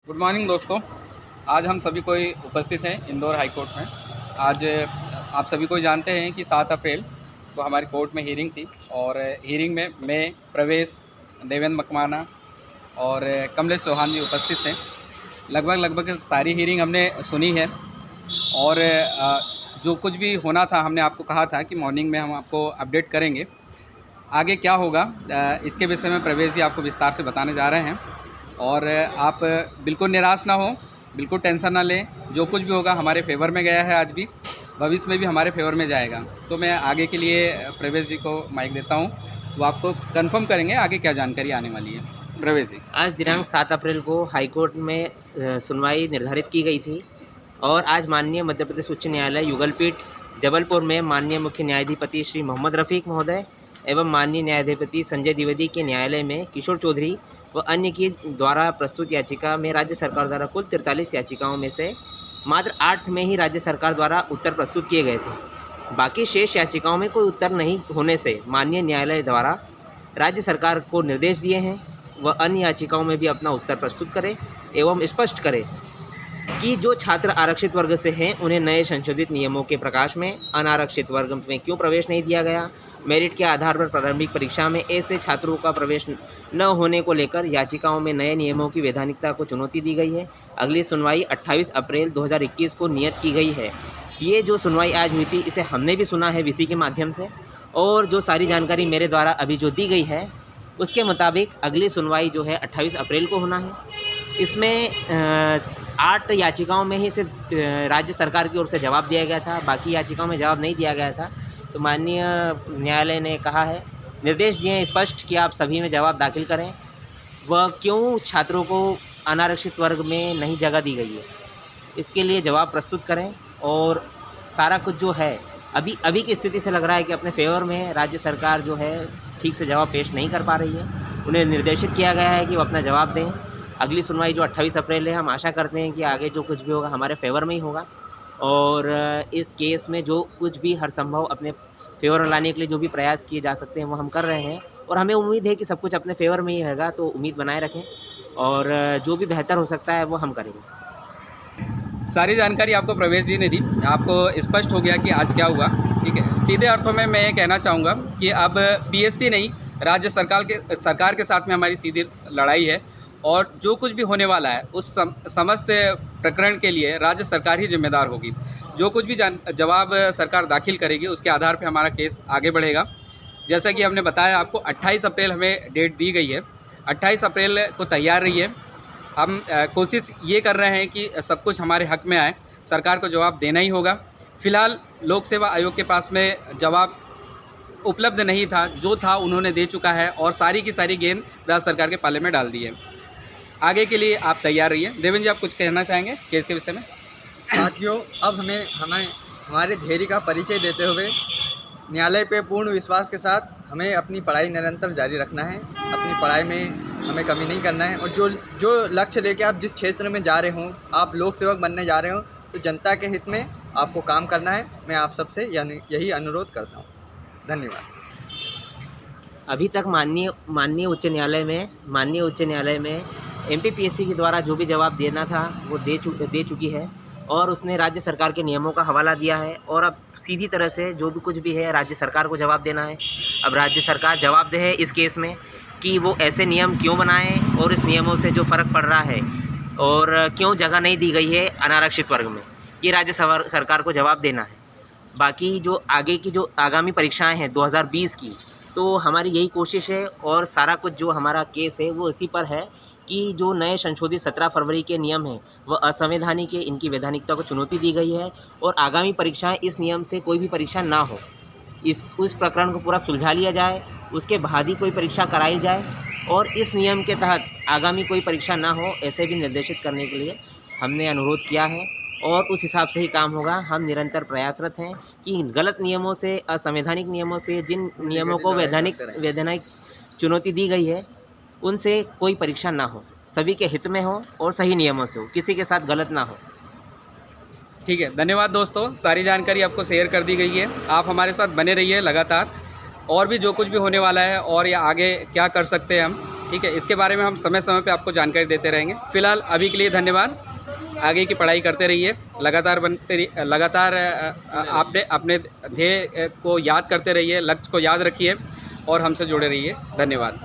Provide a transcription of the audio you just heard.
Good morning दोस्तों। आज हम सभी कोई उपस्थित हैं इंदौर हाई कोर्ट में। आज आप सभी को जानते हैं कि 7 अप्रैल को हमारी कोर्ट में हीयरिंग थी और हीयरिंग में मैं, प्रवेश, देवेंद्र मकवाना और कमलेश चौहान जी उपस्थित थे। लगभग सारी हीयरिंग हमने सुनी है और जो कुछ भी होना था हमने आपको कहा था कि मॉर्निंग में हम आपको अपडेट करेंगे। आगे क्या होगा इसके विषय में प्रवेश जी आपको विस्तार से बताने जा रहे हैं और आप बिल्कुल निराश ना हो, बिल्कुल टेंशन ना लें। जो कुछ भी होगा हमारे फेवर में गया है, आज भी भविष्य में भी हमारे फेवर में जाएगा। तो मैं आगे के लिए प्रवेश जी को माइक देता हूं, वो आपको कंफर्म करेंगे आगे क्या जानकारी आने वाली है। प्रवेश जी। आज दिनांक 7 अप्रैल को हाईकोर्ट में सुनवाई निर्धारित की गई थी और आज माननीय मध्य प्रदेश उच्च न्यायालय युगलपीठ जबलपुर में माननीय मुख्य न्यायाधिपति श्री मोहम्मद रफ़ीक महोदय एवं माननीय न्यायाधिपति संजय द्विवेदी के न्यायालय में किशोर चौधरी व अन्य की द्वारा प्रस्तुत याचिका में राज्य सरकार द्वारा कुल 43 याचिकाओं में से मात्र 8 में ही राज्य सरकार द्वारा उत्तर प्रस्तुत किए गए थे। बाकी शेष याचिकाओं में कोई उत्तर नहीं होने से माननीय न्यायालय द्वारा राज्य सरकार को निर्देश दिए हैं वह अन्य याचिकाओं में भी अपना उत्तर प्रस्तुत करे एवं स्पष्ट करे कि जो छात्र आरक्षित वर्ग से हैं उन्हें नए संशोधित नियमों के प्रकाश में अनारक्षित वर्ग में क्यों प्रवेश नहीं दिया गया। मेरिट के आधार पर प्रारंभिक परीक्षा में ऐसे छात्रों का प्रवेश न होने को लेकर याचिकाओं में नए नियमों की वैधानिकता को चुनौती दी गई है। अगली सुनवाई 28 अप्रैल 2021 को नियत की गई है। ये जो सुनवाई आज हुई थी इसे हमने भी सुना है वीसी के माध्यम से और जो सारी जानकारी मेरे द्वारा अभी जो दी गई है उसके मुताबिक अगली सुनवाई जो है 28 अप्रैल को होना है। इसमें 8 याचिकाओं में ही सिर्फ राज्य सरकार की ओर से जवाब दिया गया था, बाकी याचिकाओं में जवाब नहीं दिया गया था। तो माननीय न्यायालय ने कहा है, निर्देश दिए हैं स्पष्ट कि आप सभी में जवाब दाखिल करें। वह क्यों छात्रों को अनारक्षित वर्ग में नहीं जगह दी गई है इसके लिए जवाब प्रस्तुत करें और सारा कुछ जो है अभी की स्थिति से लग रहा है कि अपने फेवर में राज्य सरकार जो है ठीक से जवाब पेश नहीं कर पा रही है। उन्हें निर्देशित किया गया है कि वो अपना जवाब दें। अगली सुनवाई जो 28 अप्रैल है, हम आशा करते हैं कि आगे जो कुछ भी होगा हमारे फेवर में ही होगा और इस केस में जो कुछ भी हर संभव अपने फेवर में लाने के लिए जो भी प्रयास किए जा सकते हैं वो हम कर रहे हैं और हमें उम्मीद है कि सब कुछ अपने फेवर में ही रहेगा। तो उम्मीद बनाए रखें और जो भी बेहतर हो सकता है वो हम करेंगे। सारी जानकारी आपको प्रवेश जी ने दी, आपको स्पष्ट हो गया कि आज क्या हुआ। ठीक है, सीधे अर्थों में मैं ये कहना चाहूँगा कि अब पीएससी नहीं, राज्य सरकार के साथ में हमारी सीधी लड़ाई है और जो कुछ भी होने वाला है उस समस्त प्रकरण के लिए राज्य सरकार ही जिम्मेदार होगी। जो कुछ भी जवाब सरकार दाखिल करेगी उसके आधार पर हमारा केस आगे बढ़ेगा। जैसा कि हमने बताया आपको 28 अप्रैल हमें डेट दी गई है। 28 अप्रैल को तैयार रहिए। हम कोशिश ये कर रहे हैं कि सब कुछ हमारे हक में आए, सरकार को जवाब देना ही होगा। फ़िलहाल लोक सेवा आयोग के पास में जवाब उपलब्ध नहीं था, जो था उन्होंने दे चुका है और सारी की सारी गेंद राज्य सरकार के पाले में डाल दी है। आगे के लिए आप तैयार रहिए। देवेंद्र जी, आप कुछ कहना चाहेंगे केस के विषय में? साथियों, अब हमें हमारे धैर्य का परिचय देते हुए न्यायालय पे पूर्ण विश्वास के साथ हमें अपनी पढ़ाई निरंतर जारी रखना है। अपनी पढ़ाई में हमें कमी नहीं करना है और जो लक्ष्य लेके आप जिस क्षेत्र में जा रहे हों, आप लोक सेवक बनने जा रहे हो तो जनता के हित में आपको काम करना है। मैं आप सबसे यही अनुरोध करता हूँ। धन्यवाद। अभी तक माननीय उच्च न्यायालय में एमपीपीएससी के द्वारा जो भी जवाब देना था वो दे चुकी है और उसने राज्य सरकार के नियमों का हवाला दिया है और अब सीधी तरह से जो भी कुछ भी है राज्य सरकार को जवाब देना है। अब राज्य सरकार जवाब दे है इस केस में कि वो ऐसे नियम क्यों बनाएं और इस नियमों से जो फ़र्क पड़ रहा है और क्यों जगह नहीं दी गई है अनारक्षित वर्ग में, ये राज्य सरकार को जवाब देना है। बाकी जो आगामी परीक्षाएँ हैं 2020 की, तो हमारी यही कोशिश है और सारा कुछ जो हमारा केस है वो इसी पर है कि जो नए संशोधित 17 फरवरी के नियम हैं वह असंवैधानिक है, इनकी वैधानिकता को चुनौती दी गई है और आगामी परीक्षाएं इस नियम से कोई भी परीक्षा ना हो, उस प्रकरण को पूरा सुलझा लिया जाए, उसके बाद ही कोई परीक्षा कराई जाए और इस नियम के तहत आगामी कोई परीक्षा ना हो ऐसे भी निर्देशित करने के लिए हमने अनुरोध किया है और उस हिसाब से ही काम होगा। हम निरंतर प्रयासरत हैं कि गलत नियमों से, असंवैधानिक नियमों से, जिन नियमों को वैधानिक चुनौती दी गई है उनसे कोई परीक्षा ना हो, सभी के हित में हो और सही नियमों से हो, किसी के साथ गलत ना हो। ठीक है, धन्यवाद दोस्तों। सारी जानकारी आपको शेयर कर दी गई है। आप हमारे साथ बने रहिए लगातार, और भी जो कुछ भी होने वाला है और या आगे क्या कर सकते हैं हम ठीक है, इसके बारे में हम समय समय पे आपको जानकारी देते रहेंगे। फिलहाल अभी के लिए धन्यवाद। आगे की पढ़ाई करते रहिए, लगातार आपने अपने ध्येय को याद करते रहिए, लक्ष्य को याद रखिए और हमसे जुड़े रहिए। धन्यवाद।